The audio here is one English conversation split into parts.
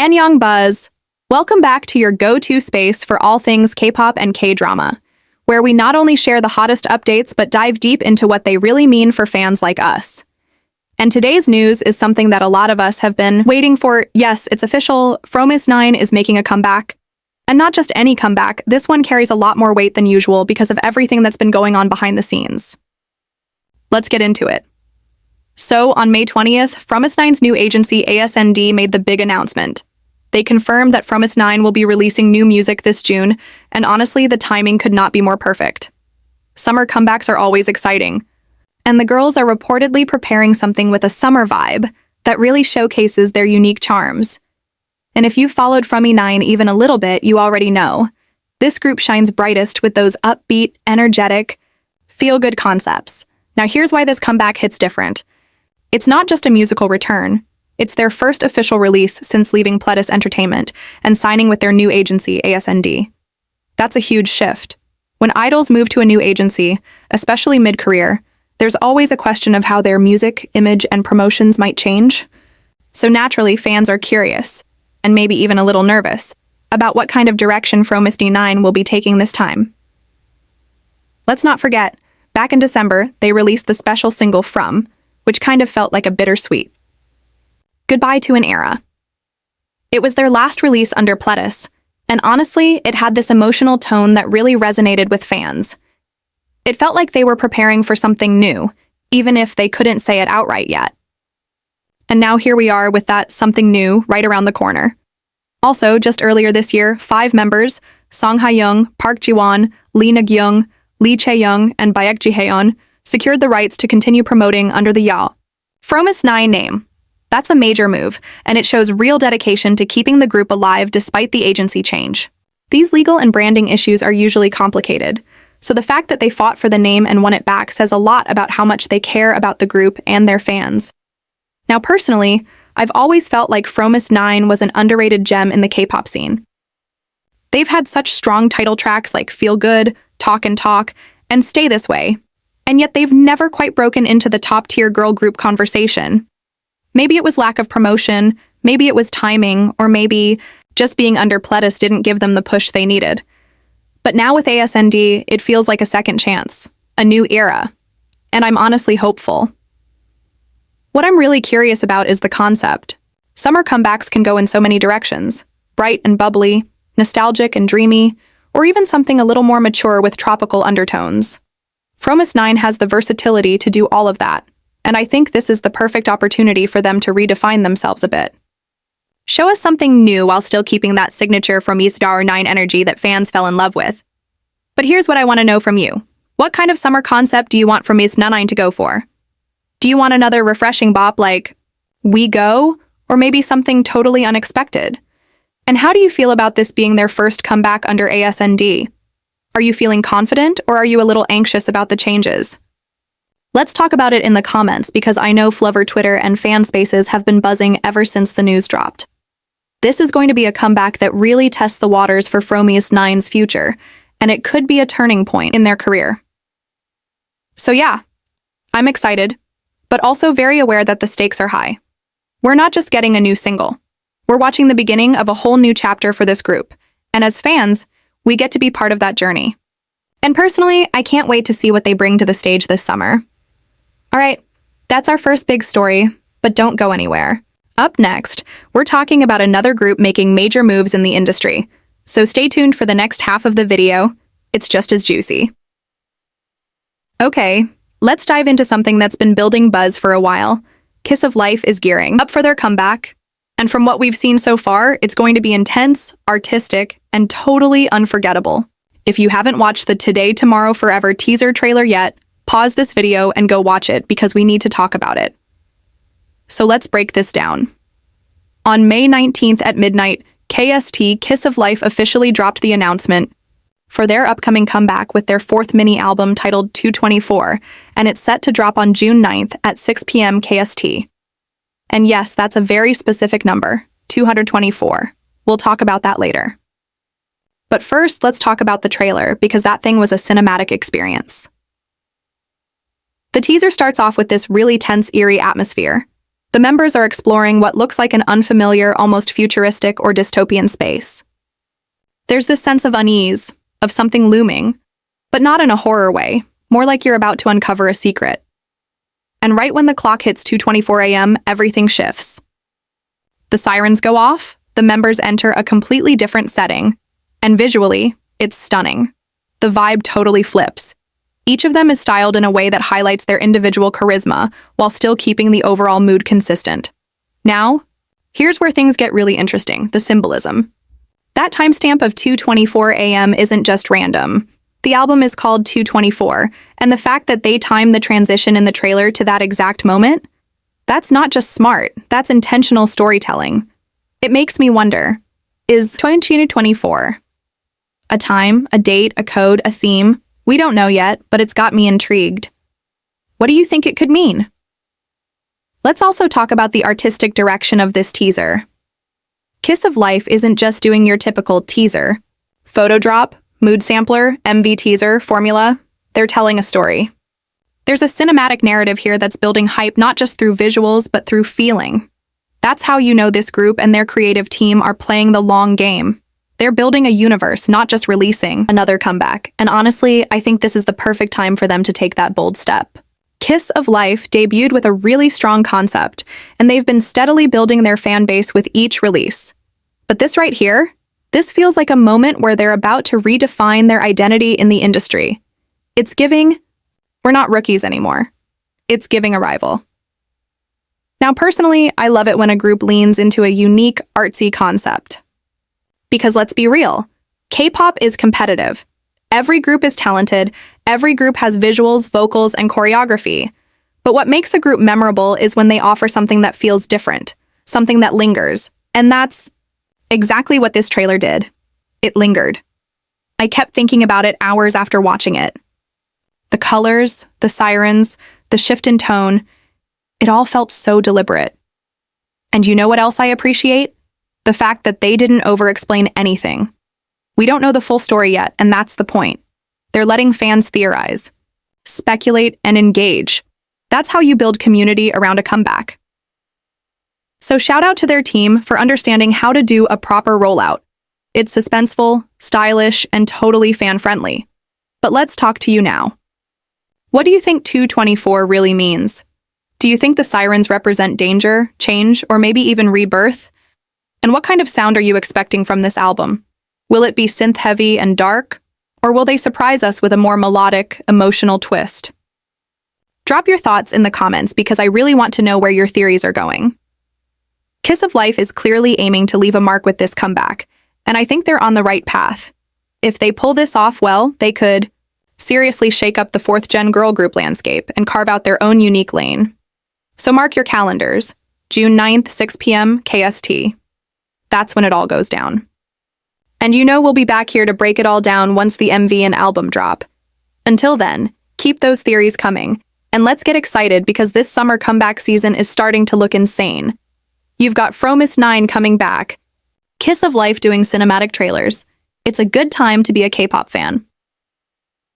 Annyeong Buzz! Welcome back to your go-to space for all things K-pop and K-drama, where we not only share the hottest updates but dive deep into what they really mean for fans like us. And today's news is something that a lot of us have been waiting for. Yes, it's official, Fromis9 is making a comeback. And not just any comeback, this one carries a lot more weight than usual because of everything that's been going on behind the scenes. Let's get into it. So, on May 20th, Fromis9's new agency ASND made the big announcement. They confirmed that Fromis9 will be releasing new music this June, and honestly, the timing could not be more perfect. Summer comebacks are always exciting, and the girls are reportedly preparing something with a summer vibe that really showcases their unique charms. And if you've followed Fromis9 even a little bit, you already know. This group shines brightest with those upbeat, energetic, feel-good concepts. Now here's why this comeback hits different. It's not just a musical return. It's their first official release since leaving Pledis Entertainment and signing with their new agency, ASND. That's a huge shift. When idols move to a new agency, especially mid-career, there's always a question of how their music, image, and promotions might change. So naturally, fans are curious, and maybe even a little nervous, about what kind of direction Fromis9 will be taking this time. Let's not forget, back in December, they released the special single From, which kind of felt like a bittersweet goodbye to an era. It was their last release under Pledis, and honestly, it had this emotional tone that really resonated with fans. It felt like they were preparing for something new, even if they couldn't say it outright yet. And now here we are with that something new right around the corner. Also, just earlier this year, 5 members, Song Ha-young, Park Ji-won, Lee Na-gyung, Lee Chae-young, and Baek Ji-haeon, secured the rights to continue promoting under the Fromis9 name. That's a major move, and it shows real dedication to keeping the group alive despite the agency change. These legal and branding issues are usually complicated, so the fact that they fought for the name and won it back says a lot about how much they care about the group and their fans. Now personally, I've always felt like Fromis9 was an underrated gem in the K-pop scene. They've had such strong title tracks like Feel Good, Talk and Talk, and Stay This Way, and yet they've never quite broken into the top-tier girl group conversation. Maybe it was lack of promotion, maybe it was timing, or maybe just being under Pledis didn't give them the push they needed. But now with ASND, it feels like a second chance, a new era, and I'm honestly hopeful. What I'm really curious about is the concept. Summer comebacks can go in so many directions, bright and bubbly, nostalgic and dreamy, or even something a little more mature with tropical undertones. Fromis9 has the versatility to do all of that, and I think this is the perfect opportunity for them to redefine themselves a bit. Show us something new while still keeping that signature Fromis9 energy that fans fell in love with. But here's what I want to know from you. What kind of summer concept do you want Fromis9 to go for? Do you want another refreshing bop like We Go, or maybe something totally unexpected? And how do you feel about this being their first comeback under ASND? Are you feeling confident, or are you a little anxious about the changes? Let's talk about it in the comments because I know Flubber Twitter and fan spaces have been buzzing ever since the news dropped. This is going to be a comeback that really tests the waters for Fromis9's future, and it could be a turning point in their career. So yeah, I'm excited, but also very aware that the stakes are high. We're not just getting a new single. We're watching the beginning of a whole new chapter for this group, and as fans, we get to be part of that journey. And personally, I can't wait to see what they bring to the stage this summer. All right, that's our first big story, but don't go anywhere. Up next, we're talking about another group making major moves in the industry, so stay tuned for the next half of the video. It's just as juicy. Okay, let's dive into something that's been building buzz for a while. Kiss of Life is gearing up for their comeback, and from what we've seen so far, it's going to be intense, artistic, and totally unforgettable. If you haven't watched the Today, Tomorrow, Forever teaser trailer yet, pause this video and go watch it because we need to talk about it. So let's break this down. On May 19th at midnight, KST Kiss of Life officially dropped the announcement for their upcoming comeback with their 4th mini album titled 224, and it's set to drop on June 9th at 6 p.m. KST. And yes, that's a very specific number, 224. We'll talk about that later. But first, let's talk about the trailer because that thing was a cinematic experience. The teaser starts off with this really tense, eerie atmosphere. The members are exploring what looks like an unfamiliar, almost futuristic or dystopian space. There's this sense of unease, of something looming, but not in a horror way, more like you're about to uncover a secret. And right when the clock hits 2:24 a.m., everything shifts. The sirens go off, the members enter a completely different setting, and visually, it's stunning. The vibe totally flips. Each of them is styled in a way that highlights their individual charisma while still keeping the overall mood consistent. Now, here's where things get really interesting, the symbolism. That timestamp of 2:24 a.m. isn't just random. The album is called 2:24, and the fact that they timed the transition in the trailer to that exact moment, that's not just smart, that's intentional storytelling. It makes me wonder, is 2024 a time, a date, a code, a theme? We don't know yet, but it's got me intrigued. What do you think it could mean? Let's also talk about the artistic direction of this teaser. Kiss of Life isn't just doing your typical teaser. Photo drop, mood sampler, MV teaser, formula, they're telling a story. There's a cinematic narrative here that's building hype not just through visuals, but through feeling. That's how you know this group and their creative team are playing the long game. They're building a universe, not just releasing another comeback. And honestly, I think this is the perfect time for them to take that bold step. Kiss of Life debuted with a really strong concept, and they've been steadily building their fan base with each release. But this right here, this feels like a moment where they're about to redefine their identity in the industry. It's giving, we're not rookies anymore. It's giving a rival. Now, personally, I love it when a group leans into a unique, artsy concept. Because let's be real, K-pop is competitive. Every group is talented, every group has visuals, vocals, and choreography. But what makes a group memorable is when they offer something that feels different, something that lingers. And that's exactly what this trailer did. It lingered. I kept thinking about it hours after watching it. The colors, the sirens, the shift in tone, it all felt so deliberate. And you know what else I appreciate? The fact that they didn't over-explain anything. We don't know the full story yet, and that's the point. They're letting fans theorize, speculate, and engage. That's how you build community around a comeback. So shout out to their team for understanding how to do a proper rollout. It's suspenseful, stylish, and totally fan-friendly. But let's talk to you now. What do you think 2:24 really means? Do you think the sirens represent danger, change, or maybe even rebirth? And what kind of sound are you expecting from this album? Will it be synth-heavy and dark? Or will they surprise us with a more melodic, emotional twist? Drop your thoughts in the comments because I really want to know where your theories are going. Kiss of Life is clearly aiming to leave a mark with this comeback, and I think they're on the right path. If they pull this off well, they could seriously shake up the fourth-gen girl group landscape and carve out their own unique lane. So mark your calendars, June 9th, 6 p.m. KST. That's when it all goes down. And you know we'll be back here to break it all down once the MV and album drop. Until then, keep those theories coming, and let's get excited because this summer comeback season is starting to look insane. You've got Fromis 9 coming back, Kiss of Life doing cinematic trailers. It's a good time to be a K-pop fan.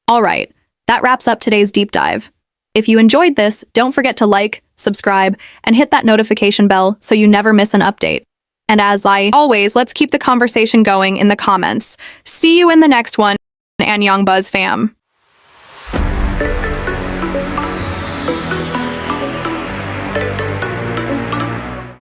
All right, that wraps up today's deep dive. If you enjoyed this, don't forget to like, subscribe, and hit that notification bell so you never miss an update. And as always, let's keep the conversation going in the comments. See you in the next one, and Young Buzz fam.